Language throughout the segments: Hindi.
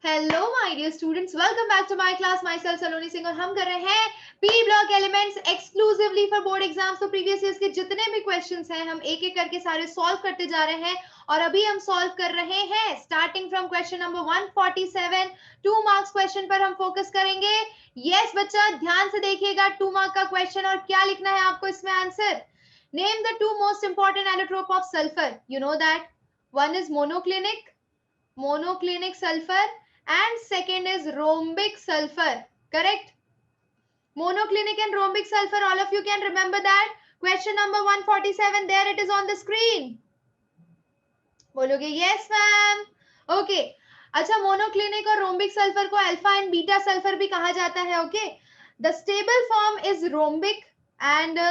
Hello my dear students, welcome back to my class. Myself Saloni Singh और हम कर रहे हैं P block elements exclusively for board exams. तो प्रीवियस ईयर्स के जितने भी क्वेश्चंस हैं हम एक एक करके सारे सॉल्व करते जा रहे हैं और अभी हम सॉल्व कर रहे हैं starting from question number 147। 2 marks question पर हम फोकस करेंगे। यस बच्चा, ध्यान से देखिएगा 2 मार्क का क्वेश्चन और क्या लिखना है आपको इसमें answer. Name the 2 most important allotrope of sulphur. You know that one is monoclinic sulfur and second is rhombic sulfur. Correct? Monoclinic and rhombic sulfur, all of you can remember that. Question number 147, there it is on the screen. बोलोगे yes ma'am. Okay. अच्छा, मोनोक्लिनिक और रोम्बिक सल्फर को अल्फा एंड बीटा सल्फर भी कहा जाता है. Okay, the stable form is rhombic and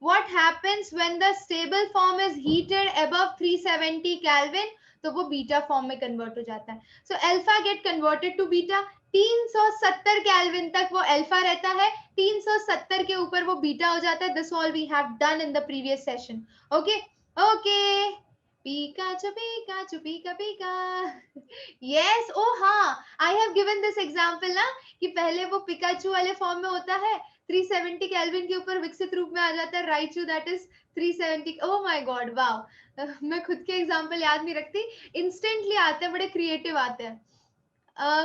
what happens when the stable form is heated above 370 Kelvin, तो वो बीटा फॉर्म में कन्वर्ट हो जाता है. So alpha get converted to beta. 370 kelvin तक वो अल्फा रहता है, 370 के ऊपर वो बीटा हो जाता है. This all we have done in the previous session. Okay okay, Pikachu, Pikachu, Pika, Pika. Yes, oh हाँ, I have given this example ना कि पहले वो पिकाचू वाले फॉर्म में होता है, 370 केल्विन के ऊपर विकसित रूप में आ जाता है. Raichu that is 370. Oh my God, wow. मैं खुद के एग्जाम्पल याद नहीं रखती, इंस्टेंटली आते हैं, बड़े क्रिएटिव आते हैं.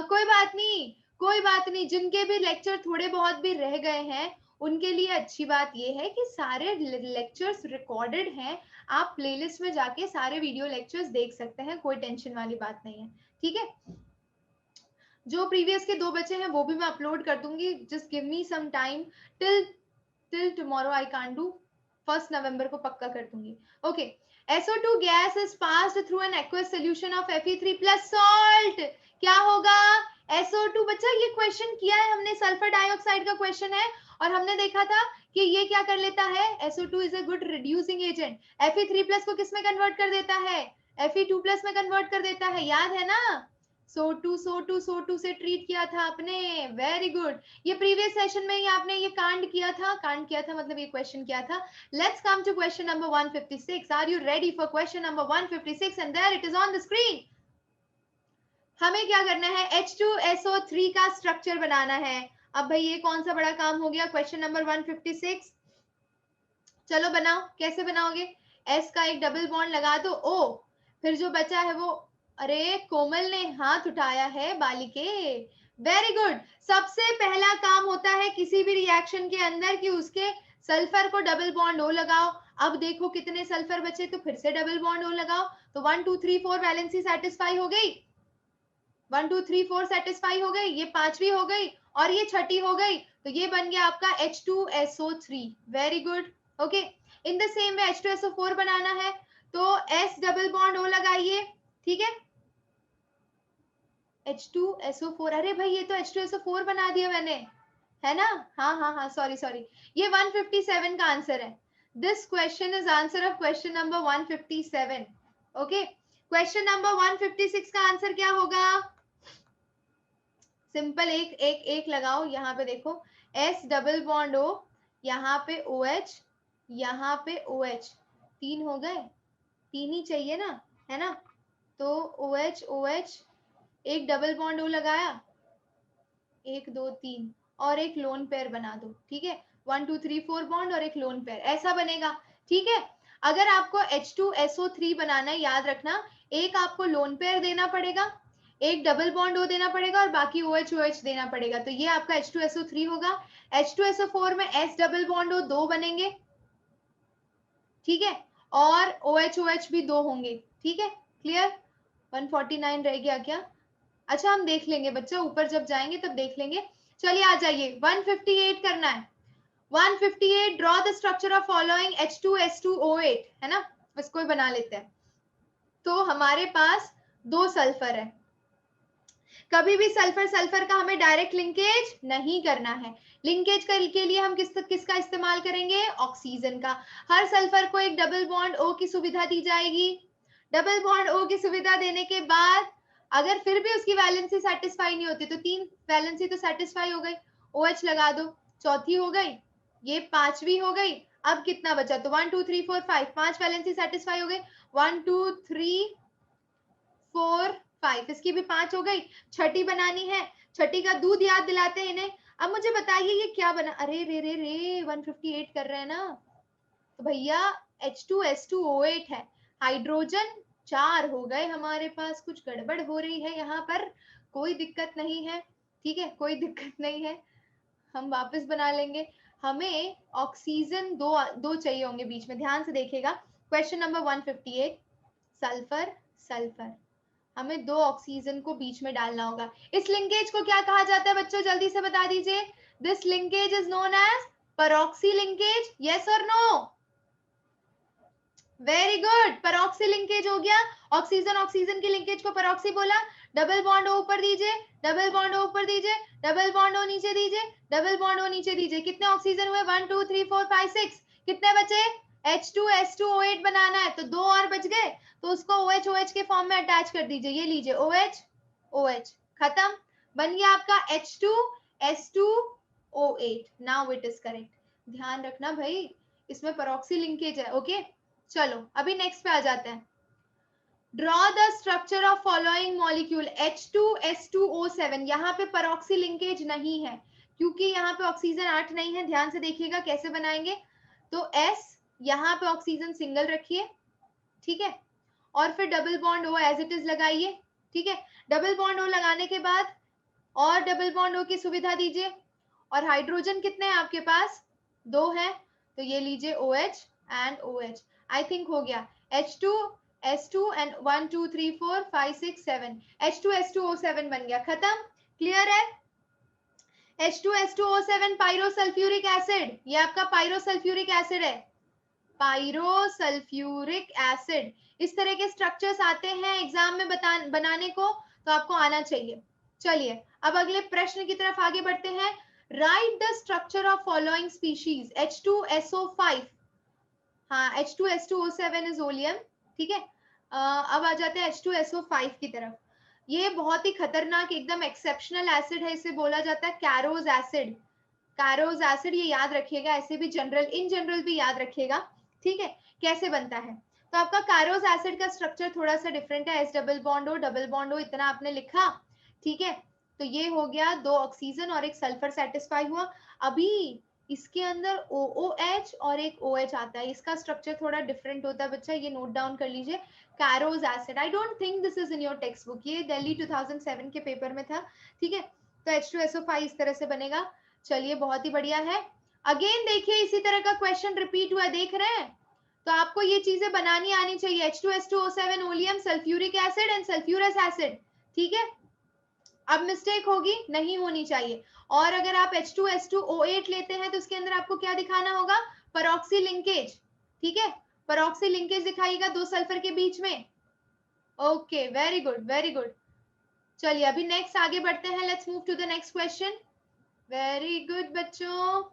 कोई बात नहीं, कोई बात नहीं. जिनके भी लेक्चर थोड़े बहुत भी रह गए हैं उनके लिए अच्छी बात यह है कि सारे लेक्चर्स रिकॉर्डेड हैं. आप प्लेलिस्ट में जाके सारे वीडियो लेक्चर्स देख सकते हैं, कोई टेंशन वाली बात नहीं है. ठीक है, जो प्रीवियस के 2 बचे हैं वो भी मैं अपलोड कर दूंगी. Just give me some time till tomorrow. I can't do, 1 नवंबर को पक्का कर दूंगी. Okay, SO2 gas is passed through an aqueous solution of Fe3 plus salt. क्या होगा? SO2. बच्चा ये क्वेश्चन किया है हमने, सल्फर डाइऑक्साइड का क्वेश्चन है और हमने देखा था कि ये क्या कर लेता है. SO2 is a good reducing agent. Fe3 plus को किस में कन्वर्ट कर देता है? Fe2 प्लस में कन्वर्ट कर देता है. याद है ना? SO2 से ट्रीट किया था आपने. Very good. ये प्रीवियस सेशन में ही आपने ये कांड किया था मतलब ये क्वेश्चन किया था. Let's come to question number 156. Are you ready for question number 156? And there it is on the screen. हमें क्या करना है? H2SO3 का स्ट्रक्चर बनाना है. अब भाई ये कौन सा बड़ा काम हो गया? Question number 156. चलो बनाओ. कैसे बनाओगे? S का एक डबल बॉन्ड लगा दो O, फिर जो बचा है वो, अरे कोमल ने हाथ उठाया है बालिके. Very good. सबसे पहला काम होता है किसी भी रिएक्शन के अंदर कि उसके सल्फर को डबल बॉन्ड O लगाओ. अब देखो कितने सल्फर बचे, तो फिर से डबल बॉन्ड O लगाओ. तो 1 2 3 4 वैलेंसी सेटिस्फाई हो गई. 1 2 3 4 सेटिस्फाई हो गई. ये 5वीं हो गई और ये 6ठी हो गई. तो ये बन गया आपका H2SO3. Very good. Okay, in the same way H2SO4 बनाना है तो S डबल बॉन्ड O लगाइए. ठीक है, H2SO4. अरे भाई ये तो H2SO4 बना दिया मैंने, है ना? हाँ हाँ हाँ, सॉरी. ये 157 का आंसर है. This question is answer of question number 157. Okay, question number 156 का आंसर क्या होगा? सिंपल, एक लगाओ. यहाँ पे देखो, S डबल बॉन्ड O, यहाँ पे OH, यहाँ पे OH. 3 हो गए, 3 ही चाहिए ना, है ना? तो OH एक डबल बॉन्ड O लगाया, 1 2 3 और एक लोन पेयर बना दो. ठीक है, 1 2 3 4 बॉन्ड और एक लोन पेयर, ऐसा बनेगा. ठीक है, अगर आपको H2SO3 बनाना है, याद रखना, एक आपको लोन पेयर देना पड़ेगा, एक डबल बॉन्ड O देना पड़ेगा और बाकी OH देना पड़ेगा. तो ये आपका H2SO3 होगा. H2SO4 में S डबल बॉन्ड O 2 बनेंगे. ठीक है, और OH भी 2 होंगे. ठीक है, क्लियर? 149 रह गया क्या? अच्छा, हम देख लेंगे बच्चा, ऊपर जब जाएंगे तब देख लेंगे. चलिए आ जाइए, 158 करना है. 158, draw the structure of following H2S2O8, है ना? इसको ही बना लेते हैं. तो हमारे पास 2 सल्फर है. कभी भी सल्फर सल्फर का हमें डायरेक्ट लिंकेज नहीं करना है. लिंकेज के लिए हम किसका इस्तेमाल करेंगे? ऑक्सीजन का. हर सल्फर को एक डबल बॉन्ड O की सुविधा दी जाएगी. डबल बॉन्ड O की सुविधा देने के बाद अगर फिर भी उसकी वैलेंसी सेटिस्फाई नहीं होती तो 3 वैलेंसी तो सेटिस्फाई हो गई, OH लगा दो, 4थी हो गई, ये 5वीं हो गई. अब कितना बचा? तो 1 2 3 4 5, 5 वैलेंसी सेटिस्फाई हो गई. 1 2 3 4 5, इसकी भी 5 हो गई। छठी बनानी है, छठी का दूध याद दिलाते हैं इन्हें। अब मुझे बताइए ये क्या बना, अरे रे रे रे 158 कर रहे हैं ना, तो भैया H2S2O8 है, हाइड्रोजन 4 हो गए हमारे पास। कुछ गड़बड़ हो रही है यहाँ पर, कोई दिक्कत नहीं है, ठीक है, कोई दिक्कत नहीं है, हम वापस बना लेंगे। हमें ऑक्सीजन दो चाहिए होंगे बीच में, ध्यान से देखिएगा। क्वेश्चन नंबर 158, सल्फर सल्फर, हमें 2 ऑक्सीजन को बीच में डालना होगा। इस लिंकेज को क्या कहा जाता है बच्चों, जल्दी से बता दीजिए। This linkage is known as peroxy linkage, yes और no? Very good, peroxy linkage हो गया। ऑक्सीजन ऑक्सीजन की लिंकेज को परऑक्सी बोला। डबल बॉन्ड ओ ऊपर दीजिए, डबल बॉन्ड ओ ऊपर दीजिए, डबल बॉन्ड ओ नीचे दीजिए, डबल बॉन्ड ओ नीचे दीजिए। कितने ऑक्सीजन हुए? 1 2 3 4 5 6। कितने बचे? H2S2O8 बनाना है तो 2 और बच गए, तो उसको OH के फॉर्म में अटैच कर दीजिए। ये लीजिए OH, खत्म, बन गया आपका H2S2O8। Now it is correct. ध्यान रखना भाई, इसमें परऑक्सी लिंकेज है, ओके। चलो अभी नेक्स्ट पे आ जाते हैं। Draw the structure of following molecule H2S2O7। यहाँ पे परऑक्सी लिंकेज नहीं है क्योंकि यहाँ पे ऑक्सीजन 8 नहीं है। ध्यान से देखिएगा कैसे बनाएंगे। तो S, यहाँ पे ऑक्सीजन सिंगल रखिए, ठीक है, और फिर double bond O as it is लगाइए, ठीक है। डबल बॉन्ड O लगाने के बाद और डबल बॉन्ड O की सुविधा दीजिए। और हाइड्रोजन कितने हैं आपके पास? 2 है, तो ये लीजिए OH and OH। I think हो गया H2S2 एंड 1 2 3 4 5 6 7, H2S2O7 बन गया, खत्म। क्लियर है? H2S2O7 पायरोसल्फ्यूरिक एसिड, ये आपका पायरोसल्फ्यूरिक एसिड है, पायरोसल्फ्यूरिक एसिड। इस तरह के स्ट्रक्चर्स आते हैं एग्जाम में बनाने को, तो आपको आना चाहिए। चलिए अब अगले प्रश्न की तरफ आगे बढ़ते हैं। Right the structure of following species H2SO5। हाँ, H2S2O7 इज ओलियम, ठीक है। अब आ जाते हैं H2SO5 की तरफ। ये बहुत ही खतरनाक, एकदम एक्सेप्शनल एसिड है, इसे बोला जाता है कैरोज एसिड। कैरोज एसिड, ये याद रखिएगा, ऐसे भी जनरल, इन जनरल भी याद रखिएगा, ठीक है, कैसे बनता है। तो आपका कैरोज एसिड का स्ट्रक्चर थोड़ा सा डिफरेंट है। S double bond O double bond O, इतना आपने लिखा, ठीक है। तो ये हो गया 2 ऑक्सीजन और एक सल्फर सेटिस्फाई हुआ। अभी इसके अंदर OOH और एक OH आता है, इसका स्ट्रक्चर थोड़ा डिफरेंट होता है बच्चा, ये नोट डाउन कर लीजिए। कैरोज acid, I don't think this is in your text book, ये दिल्ली 2007 के पेपर में था, ठीक है। तो H2SO5 इस तरह से बनेगा। चलिए बहुत ही बढ़िया है। अगेन देखिए इसी तरह का क्वेश्चन रिपीट हुआ, देख रहे हैं? तो आपको ये चीजें बनानी आनी चाहिए। H2S2O7 oleum, sulphuric acid and sulphurous acid, ठीक है। अब मिस्टेक होगी नहीं होनी चाहिए। और अगर आप H2S2O8 लेते हैं तो उसके अंदर आपको क्या दिखाना होगा? परऑक्सी लिंकेज, ठीक है, परऑक्सी लिंकेज दिखाइएगा 2 सल्फर के बीच में। Okay, very good very good. चलिए अभी नेक्स्ट आगे बढ़ते हैं। Let's move to the next question. Very good बच्चों,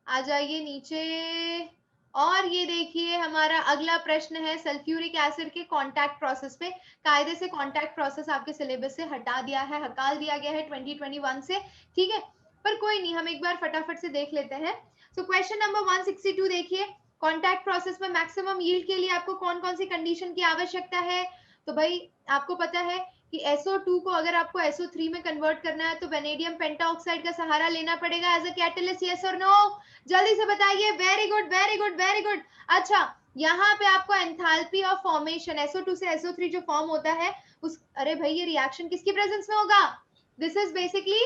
आ जाइए नीचे। और ये देखिए हमारा अगला प्रश्न है सल्फ्यूरिक एसिड के कांटेक्ट प्रोसेस पे। कायदे से कांटेक्ट प्रोसेस आपके सिलेबस से हटा दिया है, हकाल दिया गया है 2021 से, ठीक है, पर कोई नहीं, हम एक बार फटाफट से देख लेते हैं। तो क्वेश्चन नंबर 162 देखिए, कांटेक्ट प्रोसेस में मैक्सिमम यील्ड के लिए आपको कौन कौन सी कंडीशन की आवश्यकता है? तो भाई आपको पता है कि SO2 को अगर आपको SO3 में कन्वर्ट करना है तो वेनेडियम पेंटाऑक्साइड का सहारा लेना पड़ेगा एज अ कैटलिस्ट, यस और नो? जल्दी से बताइए। Very good very good very good. अच्छा, यहाँ पे आपको एंथैल्पी ऑफ फॉर्मेशन, SO2 से SO3 जो फॉर्म होता है उस, अरे भाई ये रिएक्शन किसकी प्रेजेंस में होगा? दिस इज बेसिकली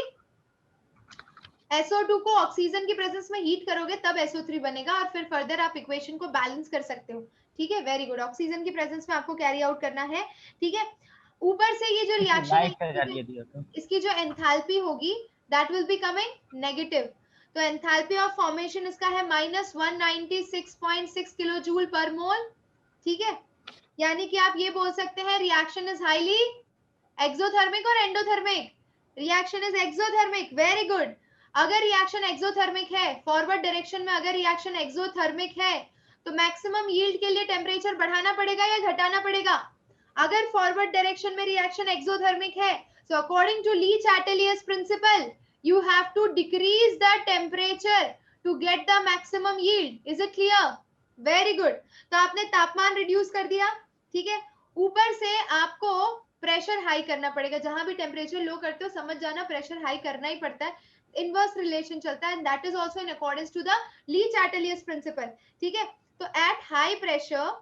SO2 को ऑक्सीजन की प्रेजेंस में हीट करोगे तब SO3 बनेगा, और फिर फर्दर आप इक्वेशन को बैलेंस कर सकते हो, ठीक है। वेरी गुड, ऑक्सीजन की प्रेजेंस में आपको कैरी आउट करना है, ठीक है। ऊपर से ये जो रिएक्शन है, इसकी जो एंथैल्पी होगी that will be coming negative. तो एंथैल्पी ऑफ फॉर्मेशन इसका है -196.6 किलो जूल पर मोल, ठीक है। यानी कि आप ये बोल सकते हैं रिएक्शन इज हाईली एक्सोथर्मिक और endothermic. Reaction is exothermic, very good. अगर रिएक्शन एक्सोथर्मिक है, फॉरवर्ड डायरेक्शन में अगर रिएक्शन एक्सोथर्मिक है तो मैक्सिमम यील्ड के लिए टेम्परेचर बढ़ाना पड़ेगा या घटाना पड़ेगा? अगर फॉरवर्ड डायरेक्शन में रिएक्शन एक्सोथर्मिक है, so according to Lee-Chatelier's principle, you have to decrease the temperature to get the maximum yield. Is it clear? Very good. तो आपने तापमान रिड्यूस कर दिया, ठीक है। ऊपर से आपको प्रेशर हाई करना पड़ेगा। जहां भी टेम्परेचर लो करते हो समझ जाना प्रेशर हाई करना ही पड़ता है, इनवर्स रिलेशन चलता है, and that is also in accordance to the le Chatelier's principle. ठीक है, तो at high pressure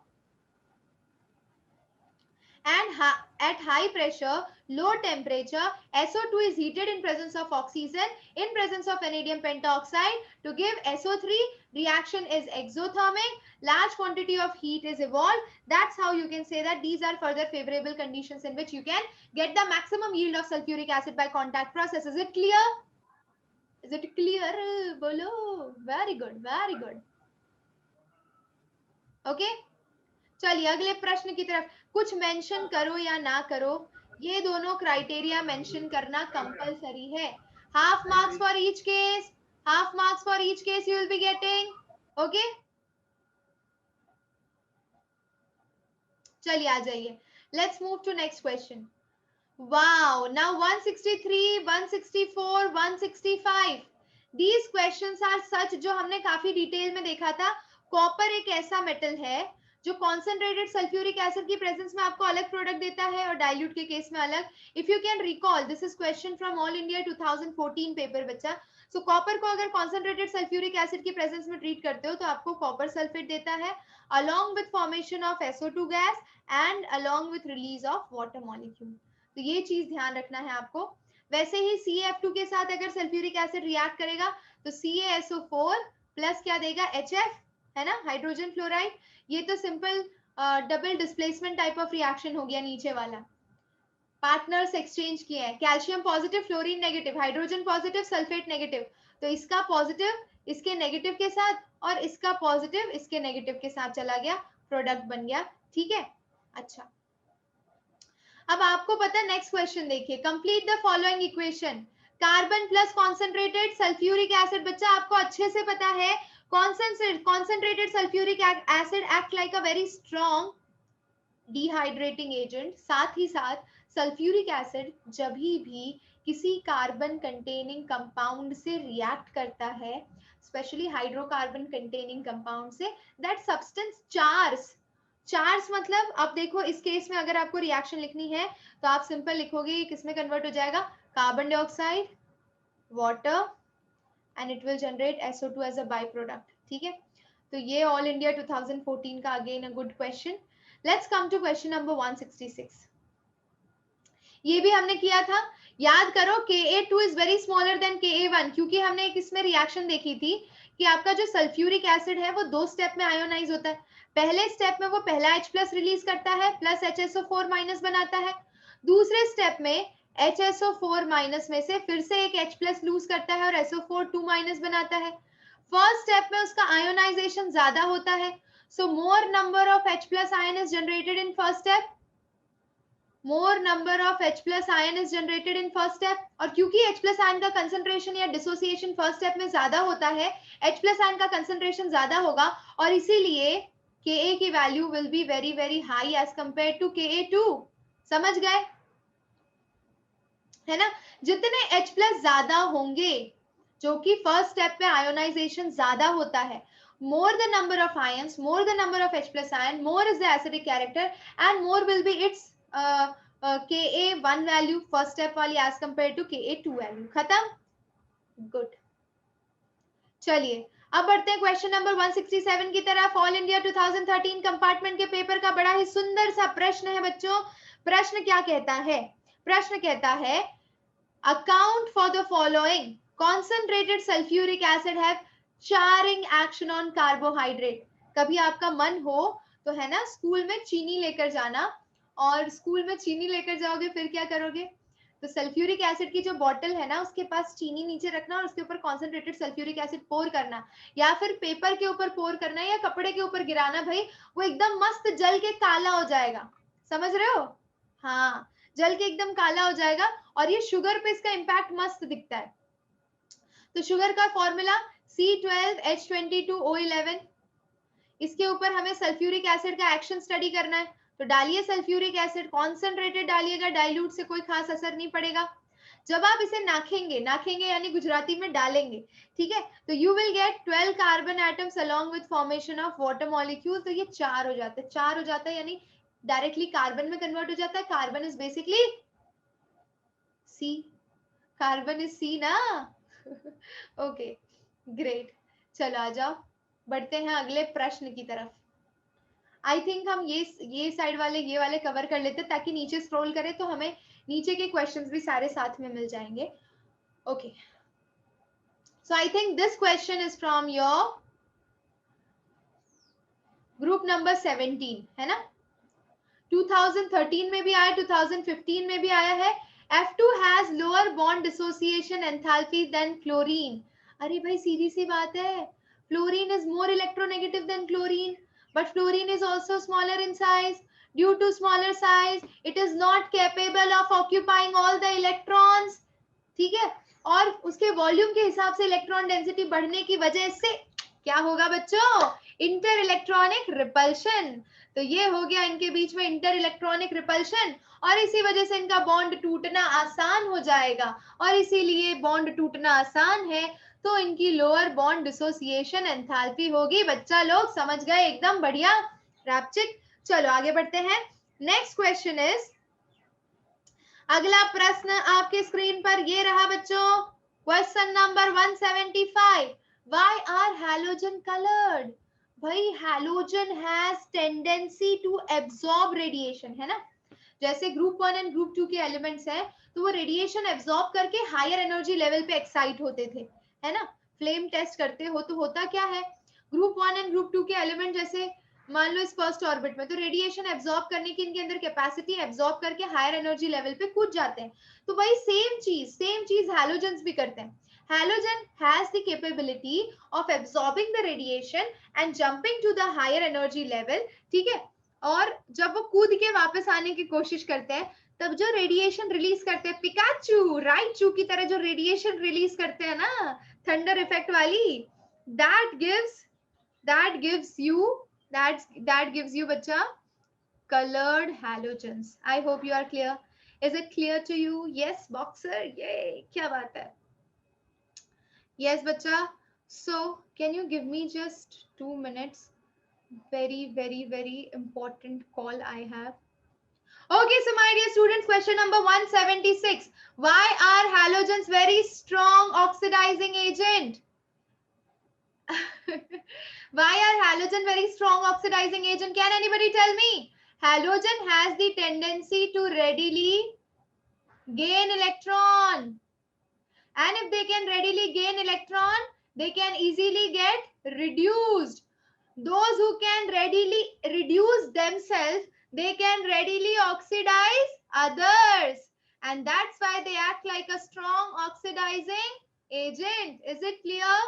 and at high pressure, low temperature, SO2 is heated in presence of oxygen, in presence of vanadium pentoxide to give SO3. Reaction is exothermic. Large quantity of heat is evolved. That's how you can say that these are further favorable conditions in which you can get the maximum yield of sulfuric acid by contact process. Is it clear? Is it clear? Bolo. Very good. Very good. Okay. चलिए अगले प्रश्न की तरफ। कुछ मेंशन करो या ना करो, ये दोनों क्राइटेरिया मेंशन करना कंपलसरी है। Half marks for each case, half marks for each case you will be getting. Okay, चलिए आ जाइए, let's move to next question. Wow, now 163, 164, 165, these questions are such, जो हमने काफी डिटेल में देखा था। कॉपर एक ऐसा मेटल है जो कॉन्सेंट्रेटेड सल्फ्यूरिक एसिड की प्रेजेंस में आपको अलग प्रोडक्ट देता है और डाइल्यूट के केस में अलग। If you can recall, this is question from all India 2014 paper बच्चा। सो कॉपर को अगर कॉन्सेंट्रेटेड सल्फ्यूरिक एसिड की प्रेजेंस में ट्रीट करते हो तो आपको कॉपर सल्फेट देता है along with formation of SO2 gas and along with release of water molecule। तो ये चीज ध्यान रखना है आपको। वैसे ही CaF2 के साथ अगर सल्फ्यूरिक एसिड रिएक्ट करेगा तो CaSO4 प्लस क्या देगा, HF, है ना, हाइड्रोजन फ्लोराइड। ये तो simple double displacement type of reaction हो गया। नीचे वाला पार्टनर्स एक्सचेंज किए हैं, calcium positive, fluorine negative, hydrogen positive, sulphate negative. तो इसका पॉजिटिव इसके नेगेटिव के साथ और इसका पॉजिटिव इसके नेगेटिव के साथ चला गया, प्रोडक्ट बन गया। ठीक है, अच्छा अब आपको पता है नेक्स्ट क्वेश्चन देखिए, complete the following equation. Carbon plus concentrated sulphuric acid, बच्चा आपको अच्छे से पता है concentrated sulfuric acid act like a very strong dehydrating agent। साथ ही साथ सल्फ्यूरिक एसिड जब भी किसी कार्बन कंटेनिंग कंपाउंड से रिएक्ट करता है, स्पेशली हाइड्रोकार्बन कंटेनिंग कंपाउंड से, दैट सब्सटेंस चार्ज। चार्ज मतलब अब देखो इस केस में अगर आपको रिएक्शन लिखनी है तो आप सिंपल लिखोगे, किसमें कन्वर्ट हो जाएगा, carbon dioxide, water, and it will generate SO2 as a byproduct। ठीक है, तो ये ऑल इंडिया 2014 का again a good question. Let's come to question number 166। ये भी हमने किया था, याद करो Ka2 is very smaller than Ka1, क्योंकि हमने एक इसमें रिएक्शन देखी थी कि आपका जो सल्फ्यूरिक एसिड है वो दो स्टेप में आयोनाइज होता है। पहले स्टेप में वो पहला H+ रिलीज करता है, प्लस HSO4- बनाता है। दूसरे स्टेप में HSO4- में से फिर से एक H+ लूज करता है और SO4 2- बनाता है। फर्स्ट स्टेप में उसका आयोनाइजेशन ज्यादा होता है, so more number of H+ ion is generated in first step, more number of H+ ion is generated in first step. और क्योंकि H+ आयन का कंसंट्रेशन या डिसोसिएशन फर्स्ट स्टेप में ज्यादा होता है, H+ आयन का कंसंट्रेशन ज्यादा होगा और इसीलिए Ka की value will be very very high as compare to Ka2। समझ गए, है ना। जितने H+ ज्यादा होंगे, जो कि फर्स्ट स्टेप पे आयोनाइजेशन ज्यादा होता है, more the number of ions, more the number of H+ ion, more is the acidic character and more will be its Ka1 value first step वाली as compared to Ka2 value। खत्म, गुड। चलिए अब बढ़ते हैं क्वेश्चन नंबर 167 की तरफ। ऑल इंडिया 2013 कंपार्टमेंट के पेपर का बड़ा ही सुंदर सा प्रश्न है बच्चों। प्रश्न क्या कहता है, प्रश्न कहता है account for the following concentrated sulfuric acid have charring action on carbohydrate। कभी आपका मन हो तो है ना स्कूल में चीनी लेकर जाना, और स्कूल में चीनी लेकर जाओगे फिर क्या करोगे, तो सल्फ्यूरिक एसिड की जो बॉटल है ना उसके पास चीनी नीचे रखना और उसके ऊपर कॉन्सेंट्रेटेड सल्फ्यूरिक एसिड पोर करना, या फिर पेपर के ऊपर पोर करना या कपड़े के ऊपर गिराना, भाई वो एकदम मस्त जल के काला हो जाएगा। समझ रहे हो, हाँ जल के एकदम काला हो जाएगा और ये शुगर पे इसका इंपैक्ट मस्त दिखता है। तो शुगर का फॉर्मूला C12H22O11, इसके ऊपर हमें सल्फ्यूरिक एसिड का एक्शन स्टडी करना है, तो डालिए सल्फ्यूरिक एसिड, कॉन्सेंट्रेटेड डालिएगा, डाइल्यूट से कोई खास असर नहीं पड़ेगा। जब आप इसे नाखेंगे, नाखेंगे यानी गुजराती में डालेंगे, ठीक है, तो you will get 12 carbon atoms along with formation of water molecule. तो ये 4 हो जाता है, 4 हो जाता है यानी डायरेक्टली कार्बन में कन्वर्ट हो जाता है. Carbon is basically C. Carbon is C ना. Okay great. चलो आ जाओ, बढ़ते हैं अगले प्रश्न की तरफ. आई थिंक हम ये साइड वाले ये वाले कवर कर लेते हैं ताकि नीचे स्क्रॉल करें तो हमें नीचे के क्वेश्चंस भी सारे साथ में मिल जाएंगे. Okay so I think this question is from your group number 17 है ना. 2013 में भी आया, 2015 में भी आया है. F2 has lower bond dissociation enthalpy than chlorine. अरे भाई सीधी सी बात है, fluorine is more electronegative than chlorine, but fluorine is also smaller in size. Due to smaller size, it is not capable of occupying all the electrons. ठीक है, और उसके वॉल्यूम के हिसाब से इलेक्ट्रॉन डेंसिटी बढ़ने की वजह से क्या होगा बच्चों? Inter electronic repulsion. तो ये हो गया इनके बीच में इंटर इलेक्ट्रॉनिक रिपल्शन, और इसी वजह से इनका बॉन्ड टूटना आसान हो जाएगा. और इसीलिए बॉन्ड टूटना आसान है तो इनकी लोअर बॉन्ड डिसोसिएशन एंथैल्पी होगी. बच्चा लोग समझ गए? एकदम बढ़िया, रैप्चिक. चलो आगे बढ़ते हैं. नेक्स्ट क्वेश्चन इज, अगला प्रश्न आपके स्क्रीन पर ये रहा बच्चों. Question number 175. Why are halogen coloured? भाई halogen has tendency to absorb radiation, है ना. जैसे ग्रुप 1 एंड ग्रुप 2 के एलिमेंट्स हैं तो वो रेडिएशन एब्सॉर्ब करके हायर एनर्जी लेवल पे एक्साइट होते थे, है ना. फ्लेम टेस्ट करते हो तो होता क्या है, ग्रुप 1 एंड ग्रुप 2 के एलिमेंट जैसे मान लो इस फर्स्ट ऑर्बिट में, तो रेडिएशन एब्सॉर्ब करने की इनके अंदर कैपेसिटी, एब्सॉर्ब करके हायर एनर्जी लेवल पे कूद जाते हैं. तो भाई सेम चीज हैलोजेंस भी करते हैं. Halogen has the capability of absorbing the radiation and jumping to the higher energy level. ठीक है, और जब वो कूद के वापस आने की कोशिश करते हैं तब जो रेडिएशन रिलीज करते हैं, पिकाचू राइचू की तरह जो रेडिएशन रिलीज करते हैं ना, थंडर इफेक्ट वाली, that gives you बच्चा colored halogens. I hope you are clear. Is it clear to you? Yes, boxer. Yay! क्या बात है. Yes, बच्चा. So can you give me just 2 minutes? Very important call I have. Okay, so my dear students, question number 176. Why are halogens very strong oxidizing agent? Why are halogen very strong oxidizing agent? Can anybody tell me? Halogen has the tendency to readily gain electron. And if they can readily gain electron, they can easily get reduced. Those who can readily reduce themselves, they can readily oxidize others. And that's why they act like a strong oxidizing agent. Is it clear?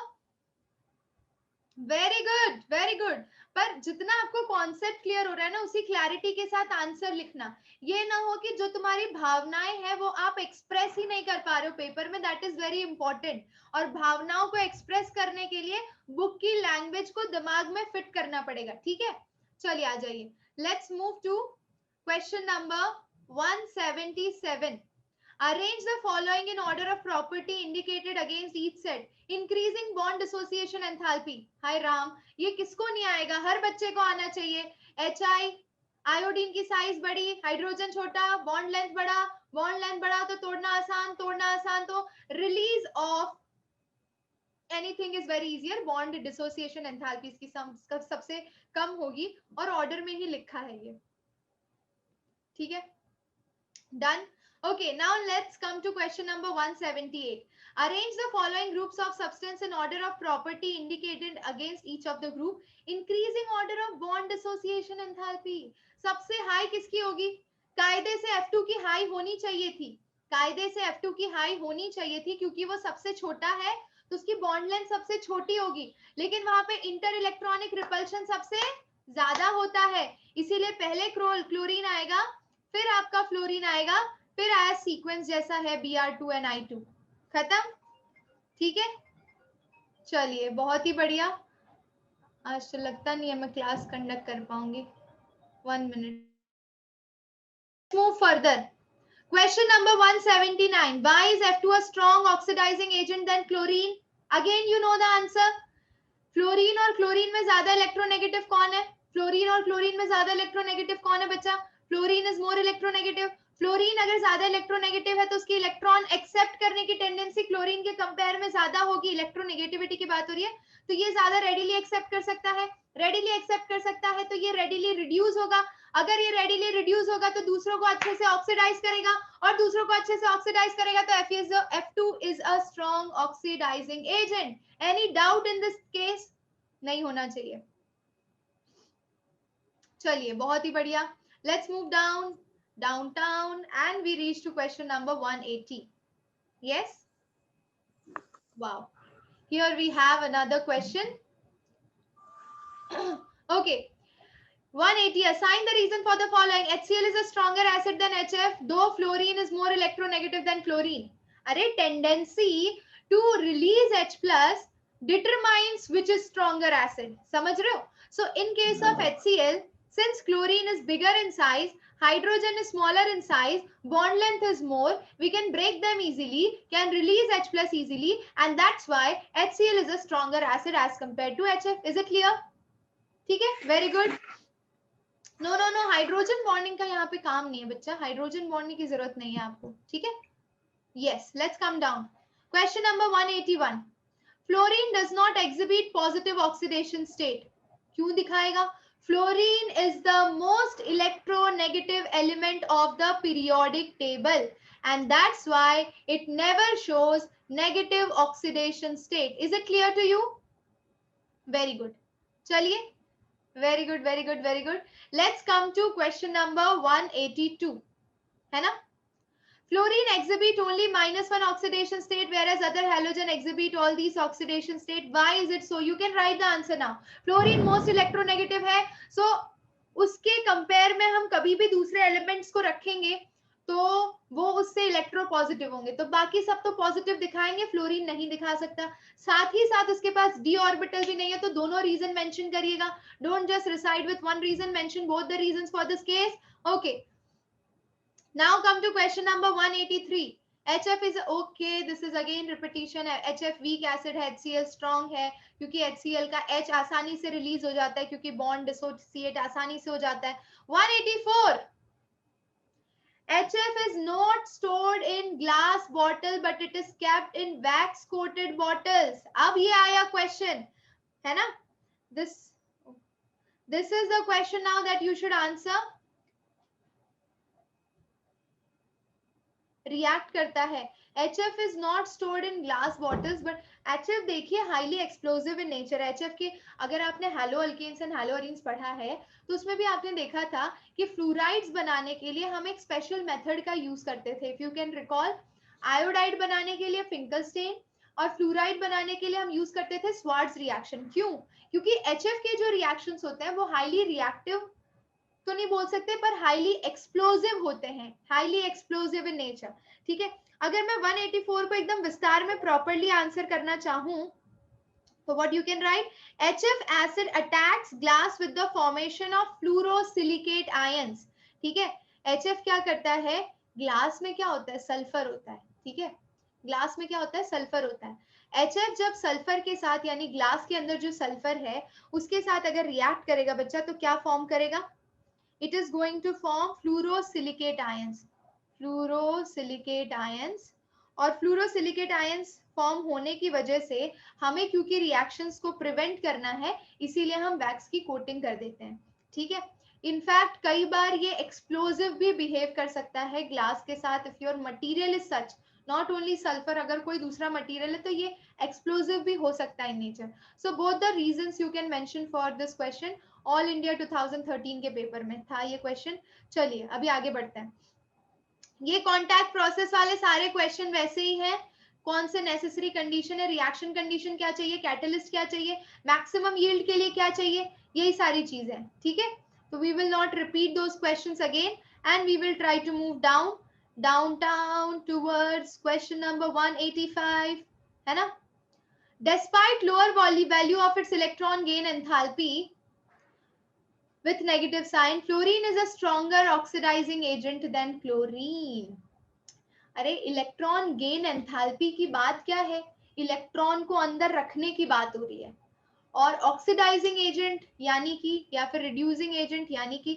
Very good very good. पर जितना आपको कॉन्सेप्ट क्लियर हो रहा है ना, उसी क्लैरिटी के साथ आंसर लिखना. ये ना हो कि जो तुम्हारी भावनाएं हैं वो आप एक्सप्रेस ही नहीं कर पा रहे हो पेपर में. That is very important. और भावनाओं को एक्सप्रेस करने के लिए बुक की लैंग्वेज को दिमाग में फिट करना पड़ेगा. ठीक है, चलिए आ जाइए. Let's move to question number 177. Arrange the following in order of property indicated against each set. Increasing bond dissociation enthalpy. Hi Ram, ये किसको नहीं आएगा? हर बच्चे को आना चाहिए. HI, आयोडीन की साइज बड़ी, हाइड्रोजन छोटा, बॉन्ड लेंथ बड़ा तो तोड़ना आसान तो release of anything is very easier. Bond dissociation enthalpy इसकी सबसे कम होगी और ऑर्डर में ही लिखा है ये. ठीक है, done. Okay, now let's come to question number 178. Arrange the following groups of substance in order of property indicated against each of the group. Increasing order of bond dissociation enthalpy. सबसे हाई किसकी होगी? कायदे से F2 की हाई होनी चाहिए थी. कायदे से F2 की हाई होनी चाहिए थी क्योंकि वो सबसे छोटा है तो उसकी बॉन्ड लेंथ सबसे छोटी होगी. लेकिन वहां पे इंटर इलेक्ट्रॉनिक रिपल्शन सबसे ज्यादा होता है, इसीलिए पहले क्लोरीन आएगा, फिर आपका फ्लोरीन आएगा, फिर आया सीक्वेंस जैसा है Br2 and I2. खत्म. ठीक है, चलिए बहुत ही बढ़िया. आज तो लगता नहीं है मैं क्लास कंडक्ट कर पाऊंगी. 1 minute. Move further. Question number 179. Why is F2 a strong oxidizing agent than chlorine? Again you know the answer. Fluorine और क्लोरीन में ज्यादा इलेक्ट्रोनेगेटिव कौन है? फ्लोरीन और क्लोरीन में ज्यादा इलेक्ट्रोनेगेटिव कौन है बच्चा? Fluorine is more electronegative. Fluorine अगर ज्यादा इलेक्ट्रोनेगेटिव है तो उसकी इलेक्ट्रॉन एक्सेप्ट करने की टेंडेंसी क्लोरीन के कंपेयर में ज्यादा होगी. इलेक्ट्रोनेगेटिविटी की बात हो रही है, तो ये ज्यादा रेडिली एक्सेप्ट कर सकता है. रेडिली एक्सेप्ट कर सकता है तो ये रेडिली रिड्यूस होगा. अगर ये रेडिली रिड्यूस होगा तो दूसरों को अच्छे से ऑक्सीडाइज करेगा, और दूसरों को अच्छे से ऑक्सीडाइज करेगा तो F2 is a strong oxidising agent. Any doubt in this case? नहीं होना चाहिए. चलिए बहुत ही बढ़िया. Let's move down downtown and we reach to question number 180. Yes? Wow. Here we have another question. Okay. 180. Assign the reason for the following. HCl is a stronger acid than HF, though fluorine is more electronegative than chlorine. Array tendency to release H plus determines which is stronger acid. समझ रहे हो? So in case of HCl, since chlorine is bigger in size, hydrogen is smaller in size, bond length is more, we can break them easily, can release H plus easily, and that's why HCl is a stronger acid as compared to HF. Is it clear? ठीक है, very good. No no no, hydrogen bonding का यहाँ पे काम नहीं है बच्चा. हाइड्रोजन बॉन्डिंग की जरूरत नहीं है आपको. ठीक है. Yes, let's come down. Question number 181. Fluorine does not exhibit positive oxidation state. क्यों दिखाएगा? Fluorine is the most electronegative element of the periodic table and that's why it never shows negative oxidation state. Is it clear to you? Very good. चलिए, very good, very good, very good. Let's come to question number 182. है ना? Fluorine exhibit only -1 oxidation state, whereas other halogen exhibit all these oxidation state. Why is it so? You can write the answer now. Fluorine most electronegative है, so उसके कंपेयर में हम कभी भी दूसरे एलिमेंट्स को रखेंगे तो वो उससे इलेक्ट्रो पॉजिटिव होंगे, तो बाकी सब तो पॉजिटिव दिखाएंगे, फ्लोरीन नहीं दिखा सकता. साथ ही साथ उसके पास डी ऑर्बिटल भी नहीं है, तो दोनों रीजन मेंशन करिएगा. Don't just reside with one reason, mention both the reasons for this case. Okay, now come to question number 183. HF is okay, this is again repetition. HF weak acid है, HCl strong है, क्योंकि HCl का H आसानी से रिलीज हो जाता है, क्योंकि बॉन्ड डिसोसिएट आसानी से हो जाता है. 184. HF is not stored in glass bottle, but it is kept in wax coated bottles. अब ये आया question, है ना? This is the question now that you should answer. React करता है. HF is not stored in glass bottles, but HF देखिए highly explosive in nature. HF के अगर आपने haloalkanes and haloarenes पढ़ा है तो उसमें भी आपने देखा था कि फ्लोराइड्स बनाने के लिए हम एक स्पेशल मेथड का यूज करते थे. If you can recall, iodide बनाने के लिए फिंकलस्टेन और फ्लोराइड बनाने के लिए हम यूज करते थे स्वार्ट्ज रिएक्शन. क्यों? क्योंकि HF के जो रिएक्शंस होते हैं वो हाईली रिएक्टिव तो नहीं बोल सकते, पर हाईली एक्सप्लोजिव होते हैं, हाईली एक्सप्लोजिव इन नेचर. ठीक है. अगर मैं 184 को एकदम विस्तार में प्रॉपर्ली आंसर करना चाहूं तो what you can write, HF acid attacks glass with the formation of fluorosilicate ions. ठीक है. HF क्या करता है? ग्लास में क्या होता है? सल्फर होता है. ठीक है. ग्लास में क्या होता है? सल्फर होता है. HF जब सल्फर के साथ, यानी ग्लास के अंदर जो सल्फर है उसके साथ अगर रिएक्ट करेगा बच्चा, तो क्या फॉर्म करेगा? It is going to form fluorosilicate ions. Fluorosilicate ions. और fluorosilicate ions फॉर्म होने की वजह से हमें क्योंकि रिएक्शंस को प्रिवेंट करना है, इसीलिए हम वैक्स की कोटिंग कर देते हैं. ठीक है. इनफैक्ट कई बार ये एक्सप्लोजिव भी बिहेव कर सकता है ग्लास के साथ. If your material is such, not only sulphur, अगर कोई दूसरा मटीरियल है तो ये एक्सप्लोजिव भी हो सकता है in nature. So both the reasons you can mention for this question. All India 2013 के पेपर में था ये क्वेश्चन. चलिए अभी आगे बढ़ते हैं. ये कॉन्टैक्ट प्रोसेस वाले सारे क्वेश्चन वैसे ही हैं. कौन से नेसेसरी कंडीशन है, रिएक्शन कंडीशन क्या चाहिए, कैटलिस्ट क्या चाहिए, मैक्सिमम यील्ड के लिए क्या चाहिए, यही सारी चीजें हैं. ठीक है. तो we will not repeat those questions again and we will try to move down towards question number 185. है ना? Despite lower value of its electron gain enthalpy with negative sign, fluorine is a stronger oxidizing agent than chlorine. अरे इलेक्ट्रॉन गेन एंथैल्पी की बात क्या है? इलेक्ट्रॉन को अंदर रखने की बात हो रही है. और ऑक्सीडाइजिंग एजेंट यानी कि या फिर रिड्यूसिंग एजेंट यानी कि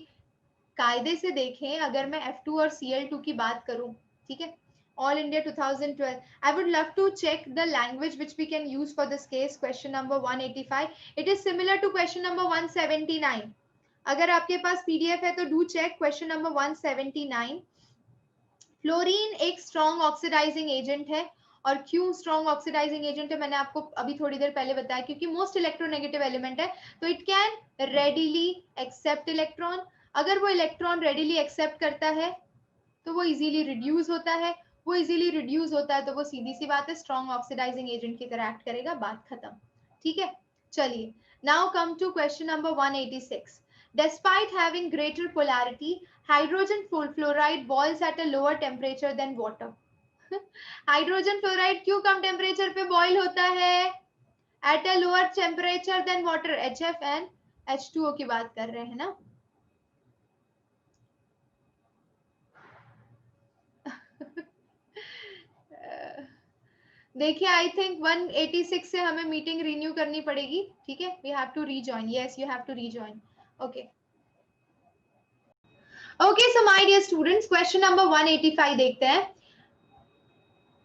कायदे से देखें अगर मैं F2 और Cl2 की बात करूं, ठीक है, all India 2012, I would love to check the language which we can use for this case. Question number 185, it is similar to question number 179. अगर आपके पास पीडीएफ है तो do check question number 179. Fluorine एक स्ट्रॉन्ग ऑक्सीडाइजिंग एजेंट है. और क्यों स्ट्रॉन्ग ऑक्सीडाइजिंग एजेंट है मैंने आपको अभी थोड़ी देर पहले बताया, क्योंकि मोस्ट इलेक्ट्रोनेगेटिव एलिमेंट है, तो it can readily accept electron. अगर वो इलेक्ट्रॉन रेडिली एक्सेप्ट करता है तो वो इजीली रिड्यूस होता है. वो इजीली रिड्यूस होता है तो वो सीधी सी बात है स्ट्रॉन्ग ऑक्सीडाइजिंग एजेंट की तरह एक्ट करेगा. बात खत्म. ठीक है, चलिए now come to question number 186. Despite having greater polarity, hydrogen fluoride boils at a lower temperature than water. Hydrogen fluoride क्यों कम टेम्परेचर पे बॉईल होता है? At a lower temperature than water. HF and H2O की बात कर रहे हैं ना. देखिए आई थिंक 186 से हमें मीटिंग रिन्यू करनी पड़ेगी. ठीक है, we have to rejoin. Yes, you have to rejoin. Okay okay, so my dear students, question number 185 देखते हैं.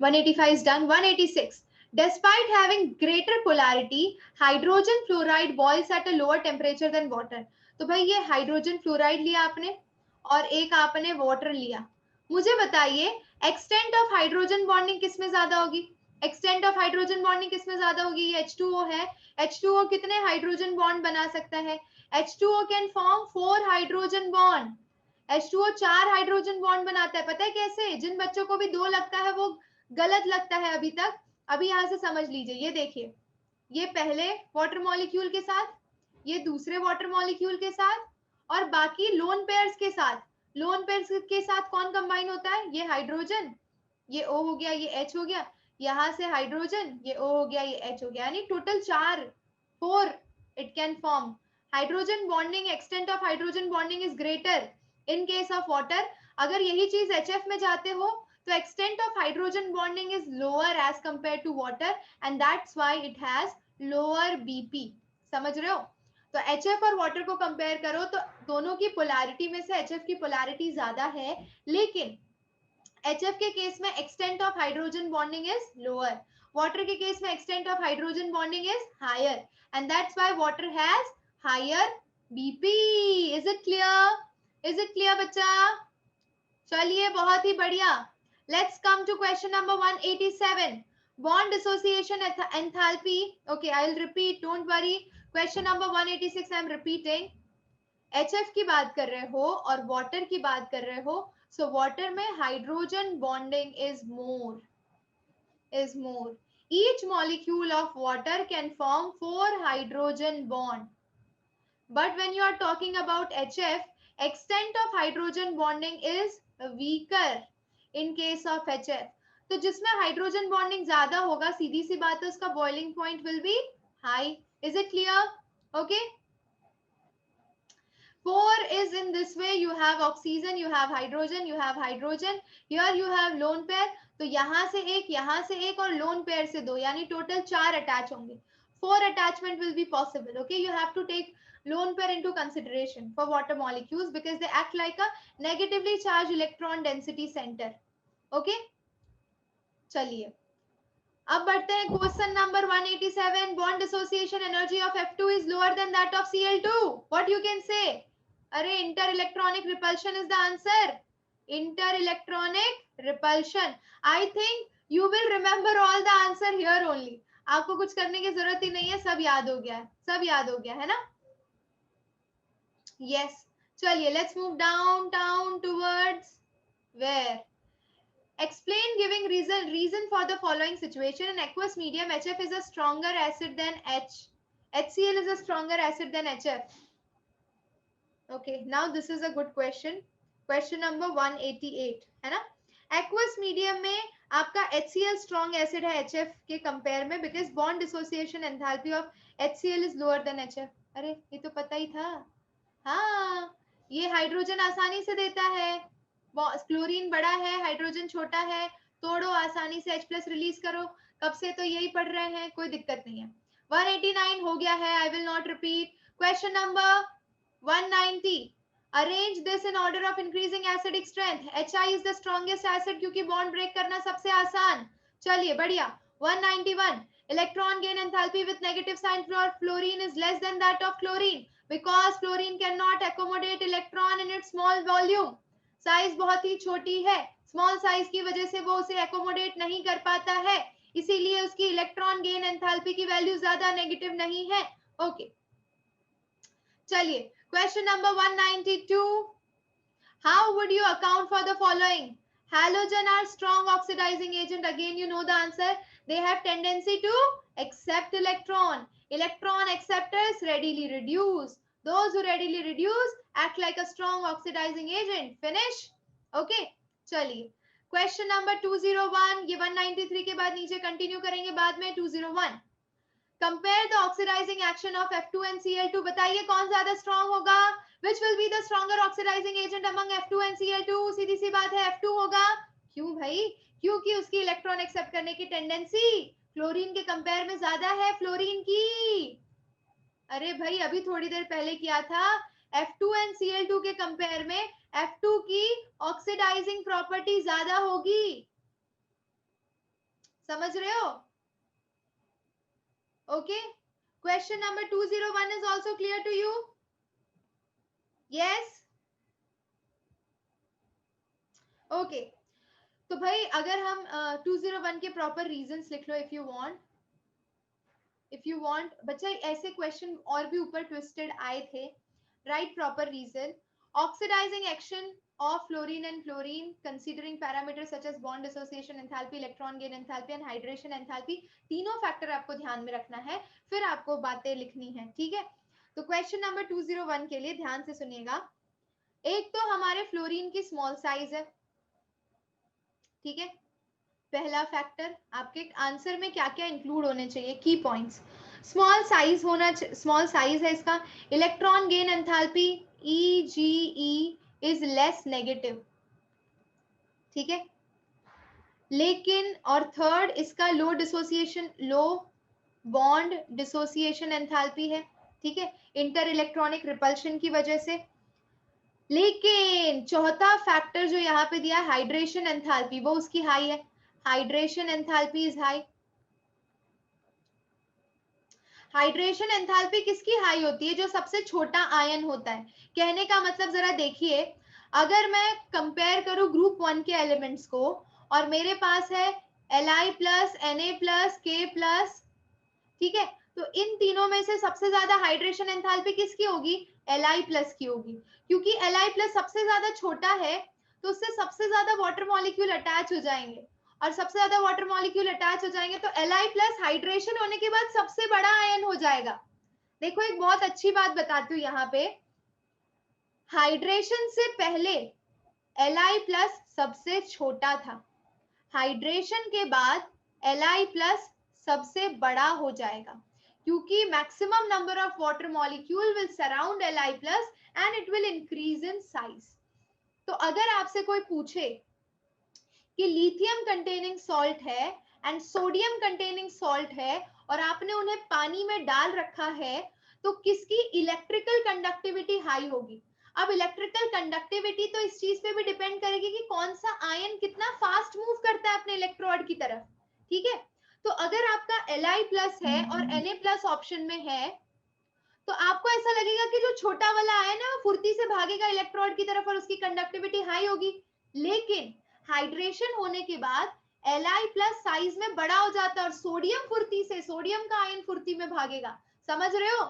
185 is done. 186. Despite having greater polarity, hydrogen fluoride boils at a lower temperature than water. तो भाई ये हाइड्रोजन फ्लोराइड लिया आपने और एक आपने वाटर लिया. मुझे बताइए एक्सटेंट ऑफ हाइड्रोजन बॉन्डिंग किसमें ज्यादा होगी? एक्सटेंट ऑफ हाइड्रोजन बॉन्डिंग किसमें ज्यादा होगी? ये H2O है. H2O कितने हाइड्रोजन बॉन्ड बना सकता है? H2O can form 4 hydrogen bond. H2O 4 hydrogen bond बनाता है. पता है कैसे? जिन बच्चों को भी 2 लगता है वो गलत लगता है अभी तक. अभी यहां से समझ लीजिए. ये देखिए, ये पहले वाटर मॉलिक्यूल के साथ, ये दूसरे वाटर मॉलिक्यूल के साथ, और बाकी लोन पेयर्स के साथ. लोन पेयर्स के साथ कौन कंबाइन होता है? ये हाइड्रोजन, ये O हो गया, ये H हो गया, यहां से हाइड्रोजन, ये O हो गया, ये H हो गया, यानी total 4 it can form. Hydrogen bonding, extent of hydrogen bonding is greater in case of water. अगर यही चीज HF में जाते हो तो extent of hydrogen bonding is lower as compared to water and that's why it has lower BP. समझ रहे हो? तो HF और water को कंपेयर करो तो दोनों की पोलैरिटी में से HF की पोलैरिटी ज्यादा है, लेकिन HF के केस में extent of hydrogen bonding is lower. Water के केस में extent of hydrogen bonding is higher and that's why water has higher BP. Is it clear? Is it clear बच्चा? चलिए बहुत ही बढ़िया. Let's come to question number 187. Bond dissociation enthalpy. Okay, I'll repeat. Don't worry. Question number 186 I'm repeating. HF की बात कर रहे हो और water की बात कर रहे हो. So water में hydrogen bonding is more. Each molecule of water can form 4 hydrogen bond. But when you are talking about HF, extent of hydrogen bonding is weaker in case of HF. तो जिसमें हाइड्रोजन बॉन्डिंग ज्यादा होगा, सीधी सी बात है, उसका boiling point will be high. Is it clear? Okay. 4 is in this way. You have oxygen, you have hydrogen, you have hydrogen. Here you have lone pair. तो यहाँ से एक और lone pair से 2, यानी टोटल 4 अटैच होंगे. 4 attachment will be possible. Okay, you have to take lone pair into consideration for water molecules because they act like a negatively charged electron density center. Okay, चलिए अब बढ़ते हैं question number 187. Bond dissociation energy of F2 is lower than that of Cl2. What you can say? अरे inter electronic repulsion is the answer. Inter electronic repulsion. I think you will remember all the answer here only. आपको कुछ करने की जरूरत ही नहीं है, सब याद हो गया है, सब याद हो गया है ना. यस, चलिए let's move down towards where. Explain giving reason for the following situation. In aqueous medium, HF is a stronger acid than HCl is a stronger acid than HF. Okay, now this is a good question. Question number 188 है ना. Aqueous medium में आपका HCl strong acid है HF के कंपेयर में because bond dissociation enthalpy of HCl is lower than HF. अरे ये तो पता ही था. हाँ, ये हाइड्रोजन आसानी से देता है, क्लोरीन बड़ा है, हाइड्रोजन छोटा है, तोड़ो आसानी से H+ रिलीज करो. कब से तो यही पढ़ रहे हैं, कोई दिक्कत नहीं है. 189 हो गया है, I will not repeat. Question number 190. Arrange this in order of increasing acidic strength. HI is the strongest acid क्योंकि बॉन्ड ब्रेक करना सबसे आसान. चलिए बढ़िया. 191. Electron gain enthalpy with negative sign for fluorine is less than that of chlorine because fluorine can not accommodate electron in its small volume. Size बहुत ही छोटी है, स्मॉल साइज की वजह से वो उसे एकोमोडेट नहीं कर पाता है, इसीलिए उसकी इलेक्ट्रॉन गेन एंथैल्पी की वैल्यू ज्यादा नेगेटिव नहीं है. ओके चलिए question number 192. How would you account for the following? Halogen are strong oxidizing agent. Again, you know the answer. They have tendency to accept electron. Electron acceptors readily reduce. Those who readily reduce act like a strong oxidizing agent. Finish? Okay. चलिए क्वेश्चन नंबर 201. ये 193 के बाद नीचे कंटिन्यू करेंगे बाद में. 201. Compare the oxidising action of F2 and Cl2. बताइए कौन ज्यादा स्ट्रॉन्ग होगा? Which will be the stronger oxidizing agent among F2 and Cl2? सीधी सी बात है F2 होगा. क्यों भाई? क्योंकि उसकी इलेक्ट्रॉन एक्सेप्ट करने की टेंडेंसी फ्लोरीन के कंपेयर में ज्यादा है फ्लोरीन की. अरे भाई अभी थोड़ी देर पहले किया था. F2 and Cl2 के कंपेयर में F2 की ऑक्सीडाइजिंग प्रॉपर्टी ज्यादा होगी. समझ रहे हो? Okay. Question number 201 is also clear to you? Yes. Okay. तो भाई अगर हम 201 के प्रॉपर रीजंस लिख लो इफ यू वांट. बच्चा ऐसे क्वेश्चन और भी ऊपर ट्विस्टेड आए थे. Write proper reason. Oxidising action of fluorine and fluorine considering parameters such as bond dissociation enthalpy, electron gain enthalpy and hydration enthalpy. तीनों फैक्टर आपको ध्यान में रखना है, फिर आपको बातें लिखनी है. ठीक है. तो क्वेश्चन नंबर 201 के लिए ध्यान से सुनिएगा. एक तो हमारे फ्लोरीन की स्मॉल साइज है. ठीक है. पहला फैक्टर. आपके आंसर में क्या क्या इंक्लूड होने चाहिए की पॉइंट्स. स्मॉल साइज होना, स्मॉल साइज है इसका. Electron gain enthalpy EGE is less negative. ठीक है. लेकिन और थर्ड इसका लो डिसोसिएशन, लो बॉन्ड डिसोसिएशन एंथैल्पी है. ठीक है. इंटर इलेक्ट्रॉनिक रिपल्शन की वजह से. लेकिन चौथा फैक्टर जो यहाँ पे दिया हाइड्रेशन एंथैल्पी, वो उसकी हाई है. Hydration enthalpy is high. Hydration enthalpy किसकी हाई होती है? जो सबसे छोटा आयन होता है. कहने का मतलब जरा देखिए, अगर मैं कंपेयर करूं ग्रुप 1 के एलिमेंट्स को और मेरे पास है Li plus Na plus K plus. ठीक है. तो इन तीनों में से सबसे ज्यादा हाइड्रेशन एंथैल्पी किसकी होगी? Li प्लस की होगी. क्योंकि Li प्लस सबसे ज्यादा छोटा है तो उससे सबसे ज्यादा वाटर मॉलिक्यूल अटैच हो जाएंगे, और सबसे ज्यादा वाटर मॉलिक्यूल अटैच हो जाएंगे तो Li प्लस हाइड्रेशन होने के बाद सबसे बड़ा आयन हो जाएगा. देखो एक बहुत अच्छी बात बताती हूँ यहाँ पे. हाइड्रेशन से पहले Li प्लस सबसे छोटा था. हाइड्रेशन के बाद Li प्लस सबसे बड़ा हो जाएगा क्योंकि maximum number of water molecule will surround Li plus and it will increase in size. तो अगर आपसे कोई पूछे कि लिथियम कंटेनिंग सॉल्ट है एंड सोडियम कंटेनिंग सॉल्ट है और आपने उन्हें पानी में डाल रखा है, तो किसकी इलेक्ट्रिकल कंडक्टिविटी हाई होगी? अब इलेक्ट्रिकल कंडक्टिविटी तो इस चीज पे भी डिपेंड करेगी कि कौन सा आयन कितना फास्ट मूव करता है अपने इलेक्ट्रोड की तरफ. ठीक है. तो अगर आपका Li प्लस है और Na प्लस ऑप्शन में है तो आपको ऐसा लगेगा कि जो छोटा वाला आयन है वो फुर्ती से भागेगा इलेक्ट्रोड की तरफ और उसकी कंडक्टिविटी हाई होगी. लेकिन हाइड्रेशन होने के बाद Li प्लस साइज में बड़ा हो जाता है और सोडियम फुर्ती से, सोडियम का आयन फुर्ती में भागेगा. समझ रहे हो?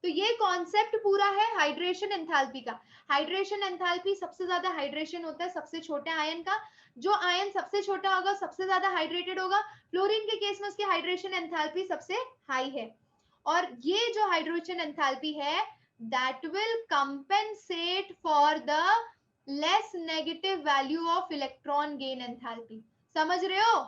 तो ये कॉन्सेप्ट पूरा है हाइड्रेशन एंथैल्पी का. हाइड्रेशन एंथैल्पी सबसे ज्यादा हाइड्रेशन होता है सबसे छोटे आयन का. जो आयन सबसे छोटा होगा सबसे ज्यादा हाइड्रेटेड होगा. फ्लोरीन के केस में उसकी हाइड्रेशन एंथैल्पी सबसे हाई है. और ये जो हाइड्रोजन एंथैल्पी है that will compensate for the less negative value of electron gain enthalpy. समझ रहे हो?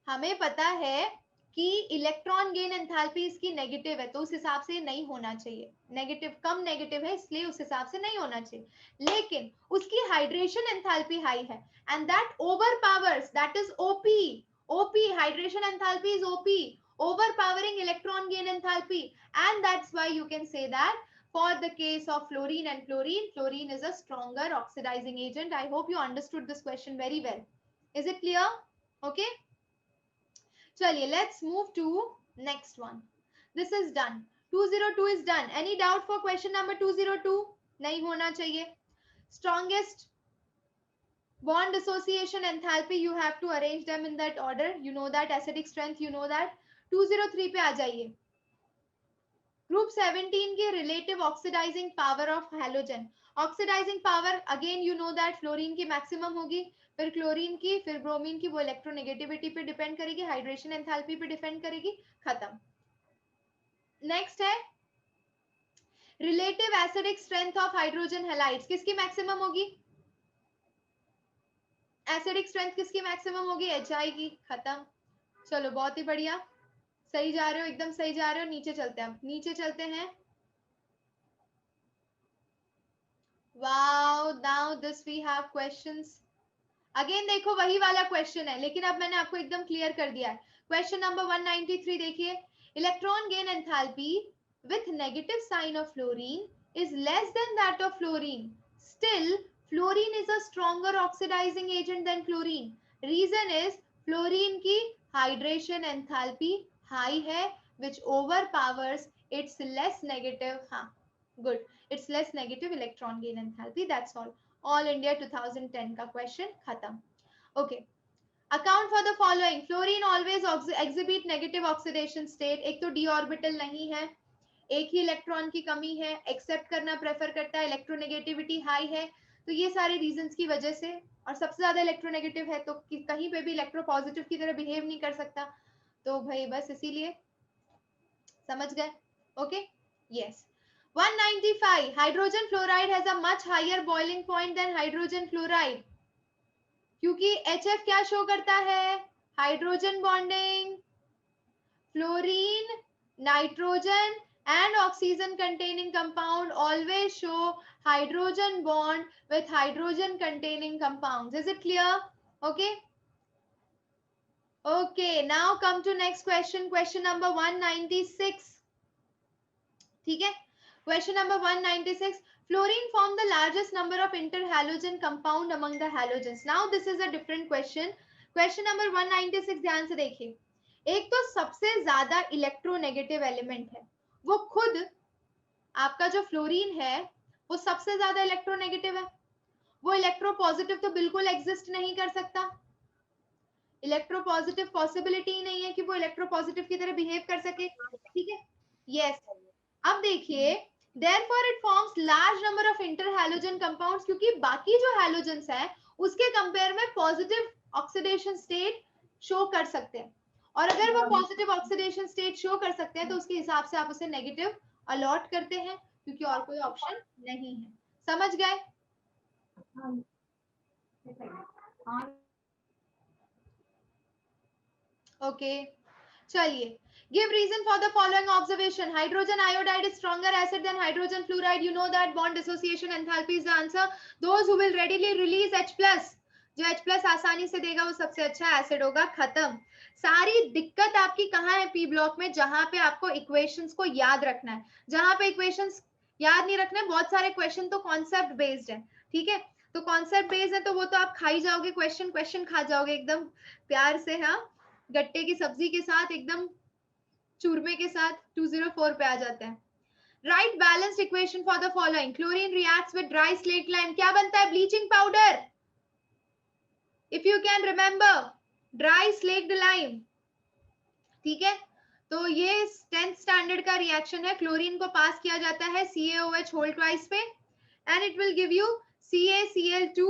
हमें पता है कि इलेक्ट्रॉन गेन एंथैल्पी इसकी नेगेटिव है तो उस हिसाब से नहीं होना चाहिए. नेगेटिव, कम नेगेटिव है इसलिए उस हिसाब से नहीं होना चाहिए. लेकिन उसकी हाइड्रेशन एंथैल्पी हाई है and that overpowers, that is OP. OP hydration enthalpy is OP. overpowering electron gain enthalpy, and that's why you can say that for the case of fluorine and chlorine, fluorine is a stronger oxidizing agent. I hope you understood this question very well. Is it clear? Okay. Chaliye, let's move to next one. This is done. 202 is done. Any doubt for question number 202? नहीं होना चाहिए. Strongest bond dissociation enthalpy, you have to arrange them in that order. You know that. Acidic strength, you know that. 203 पे आ जाइए. Group 17 के relative oxidizing power of halogen. Oxidizing power, again you know that fluorine की maximum होगी, फिर क्लोरीन की, फिर ब्रोमीन की, वो इलेक्ट्रोनेगेटिविटी पे डिपेंड करेगी, हाइड्रेशन एंथैल्पी पे डिपेंड करेगी. खत्म. नेक्स्ट है relative acidic strength of hydrogen halides. किसकी मैक्सिमम होगी? एसिडिक स्ट्रेंथ किसकी मैक्सिमम होगी? HI की. खत्म. चलो बहुत ही बढ़िया, सही जा रहे हो, एकदम सही जा रहे हो. नीचे चलते हैं, नीचे चलते हैं. Wow, now this we have questions. Again देखो वही वाला क्वेश्चन है, लेकिन अब मैंने आपको एकदम क्लियर कर दिया है. क्वेश्चन नंबर 193 देखिए. Electron gain enthalpy with negative sign of fluorine is less than that of fluorine. Still, fluorine is a stronger oxidizing agent than chlorine. Reason is fluorine की hydration enthalpy high है, which overpowers its less negative, good, its less negative electron gain enthalpy. That's all. All India 2010 का question खत्म. Okay. Account for the following. Fluorine always exhibit negative oxidation state. एक तो d orbital नहीं है, एक ही इलेक्ट्रॉन की कमी है, एक्सेप्ट करना प्रेफर करता है, इलेक्ट्रोनेगेटिविटी हाई है. तो ये सारे रीजंस की वजह से, और सबसे ज्यादा इलेक्ट्रोनेगेटिव है तो कहीं पे भी इलेक्ट्रोपॉजिटिव की तरह बिहेव नहीं कर सकता. तो भाई बस इसीलिए, समझ गए? Okay, yes. 195. Hydrogen fluoride has a much higher boiling point than hydrogen fluoride. क्योंकि HF क्या शो करता है? Hydrogen bonding. Fluorine, nitrogen and oxygen containing compound always show hydrogen bond with hydrogen containing compounds. Is it clear? Okay. Okay, now come to next question. Question number 196. ठीक है. Question number 196. Fluorine form the largest number of interhalogen compound among the halogens. Now this is a different question. Question number 196 ध्यान से देखिए. एक तो सबसे ज्यादा इलेक्ट्रोनेगेटिव एलिमेंट है, वो खुद आपका जो फ्लोरीन है वो सबसे ज्यादा इलेक्ट्रोनेगेटिव है. वो इलेक्ट्रोपॉजिटिव तो बिल्कुल एग्जिस्ट नहीं कर सकता. इलेक्ट्रोपॉजिटिव पॉसिबिलिटी ही नहीं है कि वो इलेक्ट्रोपॉजिटिव की तरह बिहेव कर सके. ठीक है, यस. अब देखिए, therefore it forms large number of interhalogen compounds, क्योंकि बाकी जो हैलोजेंस है उसके कंपेयर में पॉजिटिव ऑक्सीडेशन स्टेट शो कर सकते हैं, और अगर वो पॉजिटिव ऑक्सीडेशन स्टेट शो कर सकते हैं तो उसके हिसाब से आप उसे नेगेटिव अलॉट करते हैं, क्योंकि और कोई ऑप्शन नहीं है. समझ गए? ओके, चलिए. Give reason for the following observation. Hydrogen iodide is stronger acid than hydrogen fluoride. You know that bond dissociation enthalpy is the answer. Those who will readily release H+, जो H+ आसानी से देगा वो सबसे अच्छा एसिड होगा. खत्म. सारी दिक्कत आपकी कहाँ है पी ब्लॉक में? जहां पे आपको इक्वेशंस को याद रखना है. जहां पे इक्वेशंस याद नहीं रखना है, बहुत सारे क्वेश्चन तो कॉन्सेप्ट बेस्ड है. ठीक है, तो कॉन्सेप्ट बेस्ड है तो वो तो आप खा ही जाओगे, क्वेश्चन खा जाओगे एकदम प्यार से. हाँ, गट्टे की सब्जी के साथ, एकदम चूरमे के साथ. 204 पे आ जाते हैं. Right balanced equation for the following. Chlorine reacts with dry slate lime. क्या बनता है? Bleaching powder. If you can remember, dry slaked lime. ठीक है, तो ये 10th स्टैंडर्ड का रिएक्शन है. क्लोरीन को पास किया जाता है CaOH होल ट्वाइस पे, and it will give you CaCl2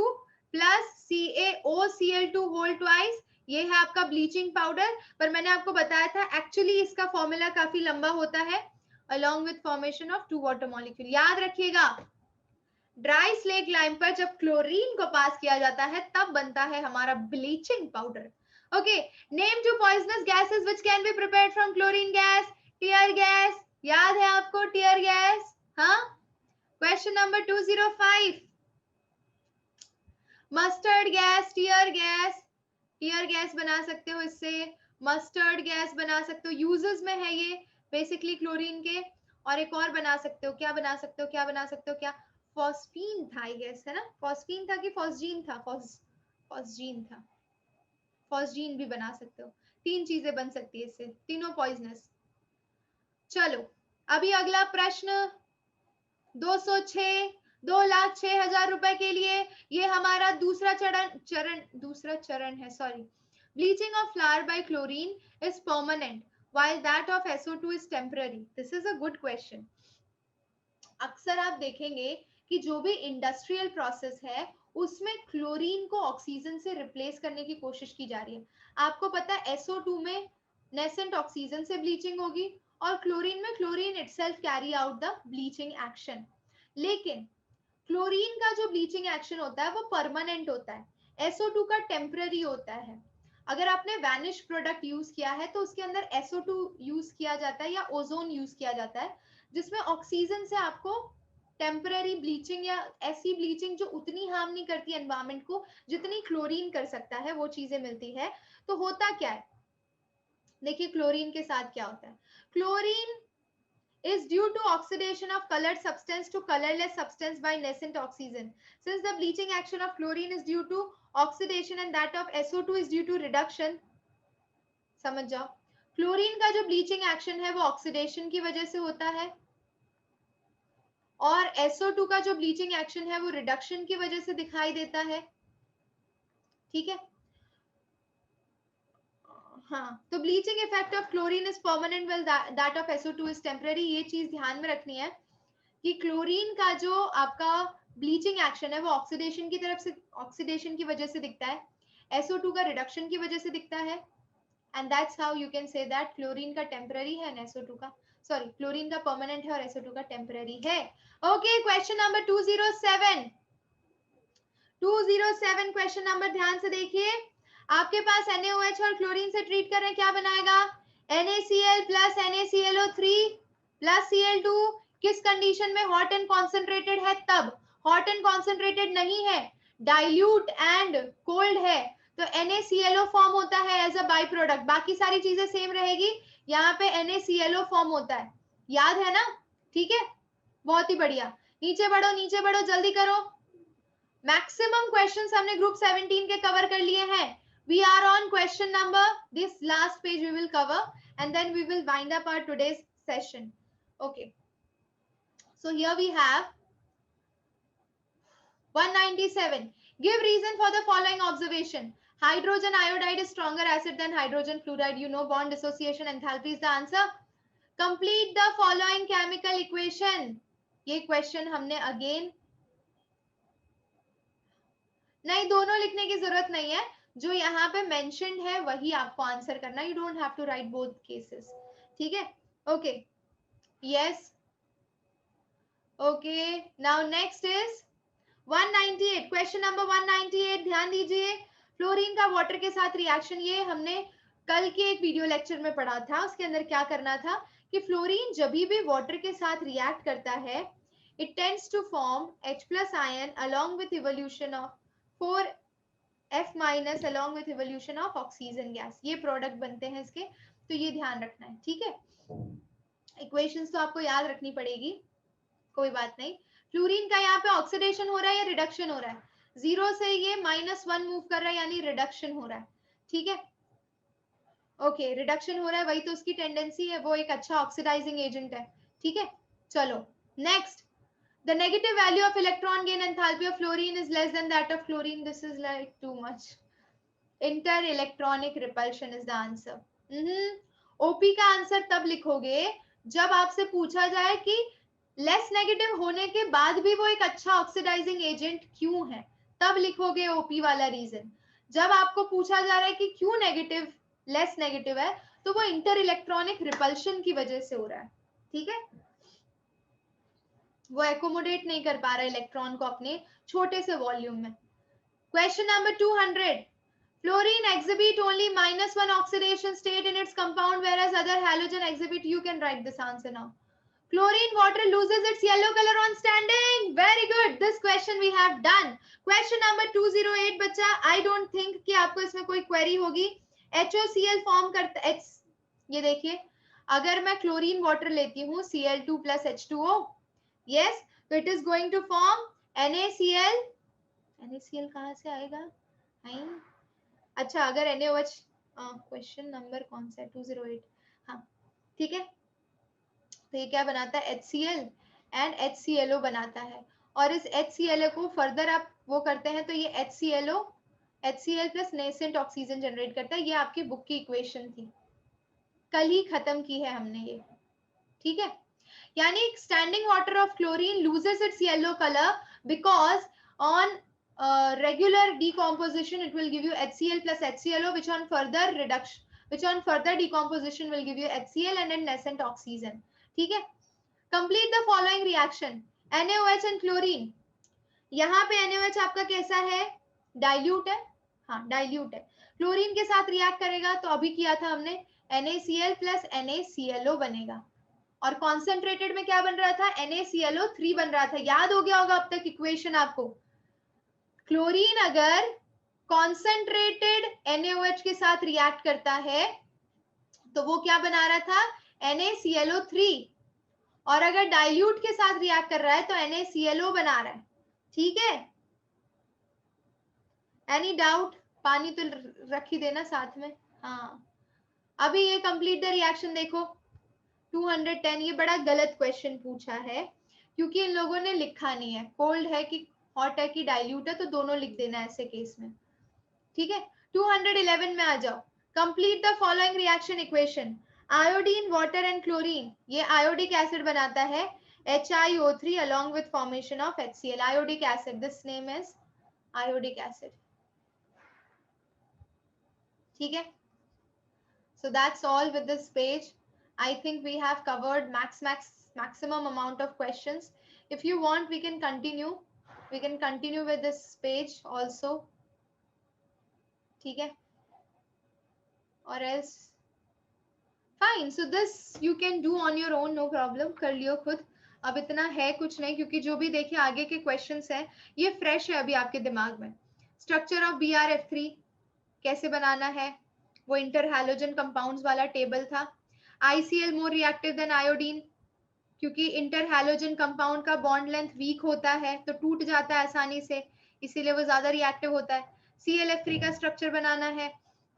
plus CaOCl2 whole twice. ये है आपका ब्लीचिंग पाउडर. पर मैंने आपको बताया था एक्चुअली इसका फॉर्मूला काफी लंबा होता है, along with formation of 2 water molecule. याद रखिएगा, ड्राई स्लेट लाइम पर जब क्लोरीन को पास किया जाता है तब बनता है हमारा bleaching powder. Okay, name 2 poisonous gases which can be prepared from chlorine gas. Tear gas, याद है आपको टीयर गैस? हाँ. Question number 205. Mustard gas, tear gas. Tear gas बना सकते हो इससे. मस्टर्ड गैस बना सकते हो, यूजेस में है ये बेसिकली क्लोरीन के। और एक और बना सकते हो, क्या बना सकते हो, क्या बना सकते हो, क्या, फॉस्फीन था आई गेस, है ना, फॉस्फीन था कि फॉस्जीन था, फॉस्जीन था, फॉस्जीन भी बना सकते हो। 3 चीजें बन सकती है इससे, तीनों पॉइजनस। चलो अभी अगला प्रश्न 206, 2,06,000 रुपए के लिए। ये हमारा दूसरा चरण है, sorry. Bleaching of flower by chlorine is permanent while that of SO2 is temporary. This is a good question. अक्सर आप देखेंगे कि जो भी इंडस्ट्रियल प्रोसेस है उसमें क्लोरीन को ऑक्सीजन से रिप्लेस करने की कोशिश की जा रही है। आपको पता है SO2 में नेसेंट ऑक्सीजन से ब्लीचिंग होगी और क्लोरीन में chlorine itself carry out the bleaching action. लेकिन क्लोरीन का जो ब्लीचिंग एक्शन होता है वो परमानेंट होता है, SO2 का टेम्पररी होता है। अगर आपने वैनिश प्रोडक्ट यूज किया है तो उसके अंदर SO2 यूज किया जाता है या ओजोन यूज किया जाता है, जिसमें ऑक्सीजन से आपको टेम्पररी ब्लीचिंग या ऐसी ब्लीचिंग जो उतनी हार्म नहीं करती एनवायरमेंट को जितनी क्लोरीन कर सकता है, वो चीजें मिलती है। तो होता क्या है, देखिए क्लोरीन के साथ क्या होता है। Chlorine is due to oxidation of colored substance to colorless substance by nascent oxygen. Since the bleaching action of chlorine is due to oxidation and that of SO2 is due to reduction, समझ जाओ, क्लोरीन का जो ब्लीचिंग एक्शन है वो ऑक्सीडेशन की वजह से होता है और SO2 का जो ब्लीचिंग एक्शन है वो रिडक्शन की वजह से दिखाई देता है। ठीक है, हाँ, तो bleaching effect of chlorine is permanent well that of SO2 is temporary. ये चीज ध्यान में रखनी है कि क्लोरीन का जो आपका ब्लीचिंग एक्शन है वो ऑक्सीडेशन की तरफ से, ऑक्सीडेशन की वजह से दिखता है, SO2 का रिडक्शन की वजह से दिखता है। And that's how you can say that chlorine का टेम्पररी है एंड SO2 का, सॉरी, क्लोरीन का परमानेंट है और SO2 का टेम्पररी है। Okay, question number 207, 207 question number ध्यान से देखिए। आपके पास NaOH और क्लोरीन से ट्रीट कर रहे हैं, क्या बनाएगा, NaCl plus NaClO3 plus Cl2। किस कंडीशन में, हॉट एंड कॉन्सेंट्रेटेड है तब, हॉट एंड कॉन्सेंट्रेटेड नहीं है, डाइल्यूट एंड कोल्ड है, तो NaClO फॉर्म होता है एज अ बाई प्रोडक्ट। बाकी सारी चीजें सेम रहेगी, यहाँ पे NaClO फॉर्म होता है, याद है ना, ठीक है, बहुत ही बढ़िया। नीचे बढ़ो, नीचे बढ़ो, जल्दी करो। मैक्सिमम क्वेश्चंस हमने ग्रुप 17 के कवर कर लिए हैं। We are on question number, this last page we will cover and then we will wind up our today's session. Okay, so here we have 197. Give reason for the following observation. Hydrogen iodide is stronger acid than hydrogen fluoride. You know bond dissociation, enthalpy is the answer. Complete the following chemical equation. ये क्वेश्चन हमने अगेन, नहीं दोनों लिखने की जरूरत नहीं है, जो यहाँ पे मेंशन्ड है वही आपको आंसर करना, you don't have to write both cases. Okay yes, okay, now, ओके। नाउ नेक्स्ट इज 198, क्वेश्चन नंबर 198, ध्यान दीजिए। फ्लोरीन का वाटर के साथ रिएक्शन, ये हमने कल के एक वीडियो लेक्चर में पढ़ा था, उसके अंदर क्या करना था कि फ्लोरीन जब भी वाटर के साथ रिएक्ट करता है, it tends to form H+ ion along with evolution of 4F- along with evolution of oxygen gas। ये प्रोडक्ट बनते हैं इसके, तो ये ध्यान रखना है। ठीक है, इक्वेशंस तो आपको याद रखनी पड़ेगी, कोई बात नहीं। फ्लोरीन का यहाँ पे ऑक्सीडेशन हो रहा है या रिडक्शन हो रहा है, 0 से ये -1 मूव कर रहा है यानी रिडक्शन हो रहा है। ठीक है, ओके, रिडक्शन हो रहा है, वही तो उसकी टेंडेंसी है, वो एक अच्छा ऑक्सीडाइजिंग एजेंट है। ठीक है, चलो next. The negative value of electron gain enthalpy of fluorine is less than that of chlorine. This is like too much. Inter-electronic repulsion is the answer. OP का आंसर तब लिखोगे जब आपसे पूछा जाए कि लेस नेगेटिव होने के बाद भी वो एक अच्छा ऑक्सीडाइजिंग एजेंट क्यों है, तब लिखोगे OP वाला रीजन। जब आपको पूछा जा रहा है कि क्यों नेगेटिव, लेस नेगेटिव है, तो वो इंटर इलेक्ट्रॉनिक रिपल्शन की वजह से हो रहा है। ठीक है, वो एकोमोडेट नहीं कर पा रहा इलेक्ट्रॉन को अपने छोटे से वॉल्यूम में। Question number 200, fluorine exhibit only -1 oxidation state in its compound whereas other halogen exhibit, you can write this answer now. Chlorine water loses its yellow color on standing. Very good, this question we have done. Question number 208 बच्चा, I don't think कि आपको इसमें कोई query होगी। HOCl फॉर्म करता है, ये देखिए अगर मैं क्लोरीन वाटर लेती हूँ Cl2 plus H2O, yes, तो it is going to form NaCl. NaCl कहाँ से आएगा? नहीं, अच्छा अगर NaOH, क्वेश्चन नंबर कौन सा है? 208, हाँ ठीक है। तो ये क्या बनाता है? HCl एंड HClO बनाता है, और इस HClO को फर्दर आप वो करते हैं तो ये HCl plus nascent oxygen generate करता है। ये आपकी बुक की इक्वेशन थी, कल ही खत्म की है हमने ये, ठीक है। यानी standing water of chlorine loses it's yellow colour because on regular decomposition it will give you HCl plus HClO, which on further decomposition will give you HCl and then nascent oxygen, ठीक है। complete the following reaction, NaOH and chlorine. यहाँ पे NaOH आपका कैसा है? डाइल्यूट है, हाँ डाइल्यूट है। क्लोरीन के साथ रिएक्ट करेगा तो अभी किया था हमने, NaCl plus NaClO बनेगा, और कॉन्सेंट्रेटेड में क्या बन रहा था? NaClO3 बन रहा था। याद हो गया होगा अब तक इक्वेशन आपको। क्लोरीन अगर कॉन्सेंट्रेटेड NaOH के साथ रिएक्ट करता है तो वो क्या बना रहा था? NaClO3, और अगर डाइल्यूट के साथ रिएक्ट कर रहा है तो NaClO बना रहा है, ठीक है। Any doubt? पानी तो रख ही देना साथ में, हाँ। अभी ये कंप्लीट द रिएक्शन देखो 210, ये बड़ा गलत क्वेश्चन पूछा है क्योंकि इन लोगों ने लिखा नहीं है, कोल्ड है कि हॉट है कि डाइल्यूट है, तो दोनों लिख देना ऐसे केस में, ठीक है। 211 में आ जाओ, complete the following reaction equation, iodine water and chlorine, ये आयोडिक एसिड बनाता है HiO3 along with formation of HCl, iodic acid, this name is iodic acid, ठीक है। So that's all with this page. I think we have covered maximum amount of questions. If you want, we can continue with this page also, ठीक है, or else fine. So this you can do on your own, no problem, कर लियो खुद। अब इतना है कुछ नहीं, क्योंकि जो भी देखिए आगे के क्वेश्चंस हैं ये फ्रेश है अभी आपके दिमाग में। स्ट्रक्चर ऑफ BrF3 कैसे बनाना है, वो इंटर हैलोजन कंपाउंड्स वाला टेबल था। ICl more reactive than iodine, क्योंकि इंटर हैलोजन कंपाउंड का बॉन्ड लेंथ वीक होता है तो टूट जाता है आसानी से, इसीलिए वो ज्यादा रिएक्टिव होता है। ClF3 का स्ट्रक्चर बनाना है,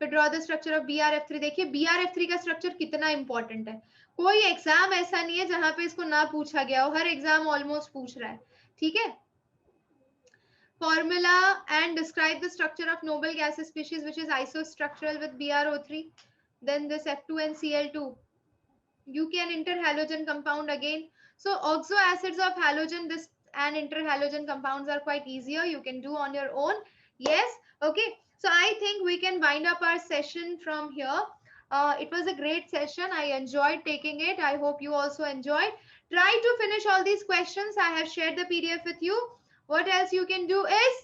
फिर draw the structure of BrF3। देखिए BrF3 का स्ट्रक्चर कितना इंपॉर्टेंट है, कोई एग्जाम ऐसा नहीं है जहां पे इसको ना पूछा गया हो, हर एग्जाम ऑलमोस्ट पूछ रहा है, ठीक है। Formula and describe the structure of noble gaseous species which is isostructural with BrO3, then this F2 and Cl2. You can interhalogen compound again. So oxo acids of halogen, this and interhalogen compounds are quite easier, you can do on your own. Yes, okay. So I think we can wind up our session from here. It was a great session, I enjoyed taking it, I hope you also enjoyed. Try to finish all these questions, I have shared the PDF with you. What else you can do is,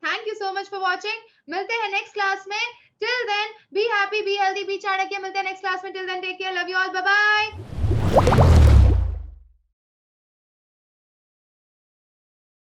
thank you so much for watching. मिलते हैं next class में. Till then, be happy, be healthy, be Chanakya. मिलते हैं next class में. Till then, take care. Love you all. Bye bye.